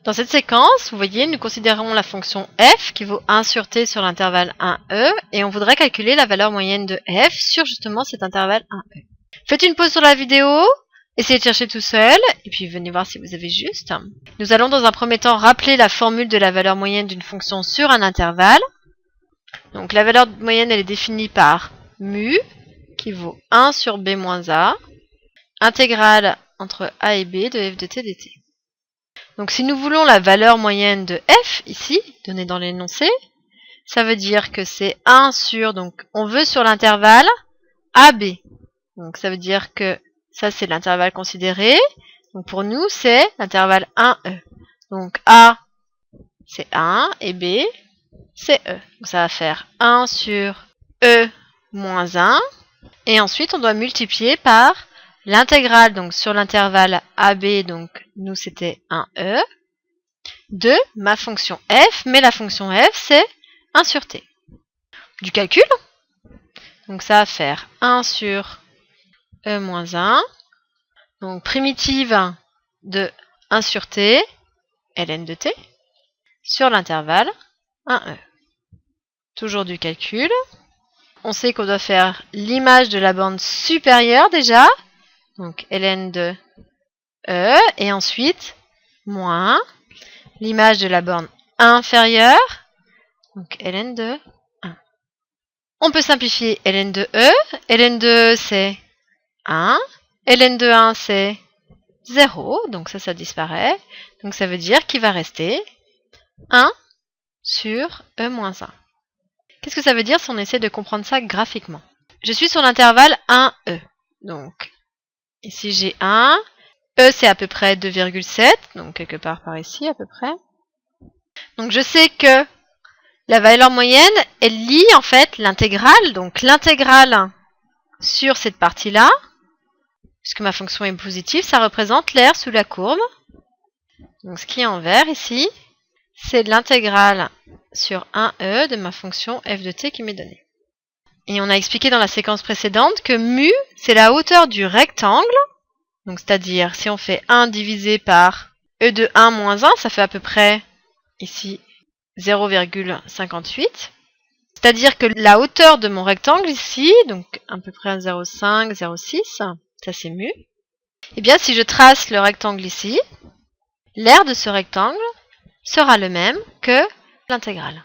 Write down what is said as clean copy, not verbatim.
Dans cette séquence, vous voyez, nous considérons la fonction f qui vaut 1 sur t sur l'intervalle 1e et on voudrait calculer la valeur moyenne de f sur justement cet intervalle 1e. Faites une pause sur la vidéo, essayez de chercher tout seul et puis venez voir si vous avez juste. Nous allons dans un premier temps rappeler la formule de la valeur moyenne d'une fonction sur un intervalle. Donc la valeur moyenne elle est définie par mu qui vaut 1 sur b moins a, intégrale entre a et b de f de t dt. Donc si nous voulons la valeur moyenne de f, ici, donnée dans l'énoncé, ça veut dire que c'est 1 sur, donc on veut sur l'intervalle AB. Donc ça veut dire que ça c'est l'intervalle considéré. Donc pour nous c'est l'intervalle 1e. Donc A c'est 1 et B c'est E. Donc ça va faire 1 sur E moins 1. Et ensuite on doit multiplier par l'intégrale, donc sur l'intervalle AB, donc nous c'était 1e, de ma fonction f, mais la fonction f c'est 1 sur t. Du calcul, donc ça va faire 1 sur e moins 1, donc primitive de 1 sur t, ln de t, sur l'intervalle 1e. Toujours du calcul. On sait qu'on doit faire l'image de la bande supérieure déjà, donc ln de e, et ensuite moins l'image de la borne inférieure, donc ln de 1. On peut simplifier ln de e, ln de e c'est 1, ln de 1 c'est 0, donc ça disparaît, donc ça veut dire qu'il va rester 1 sur e moins 1. Qu'est-ce que ça veut dire si on essaie de comprendre ça graphiquement? Je suis sur l'intervalle 1e, donc ici j'ai 1, E c'est à peu près 2,7, donc quelque part par ici à peu près. Donc je sais que la valeur moyenne, elle lie en fait l'intégrale, donc l'intégrale sur cette partie-là, puisque ma fonction est positive, ça représente l'aire sous la courbe. Donc ce qui est en vert ici, c'est l'intégrale sur 1e de ma fonction f de t qui m'est donnée. Et on a expliqué dans la séquence précédente que mu, c'est la hauteur du rectangle. Donc c'est-à-dire, si on fait 1 divisé par e de 1 moins 1, ça fait à peu près, ici, 0,58. C'est-à-dire que la hauteur de mon rectangle ici, donc à peu près 0,5, 0,6, ça c'est mu. Et bien si je trace le rectangle ici, l'aire de ce rectangle sera le même que l'intégrale.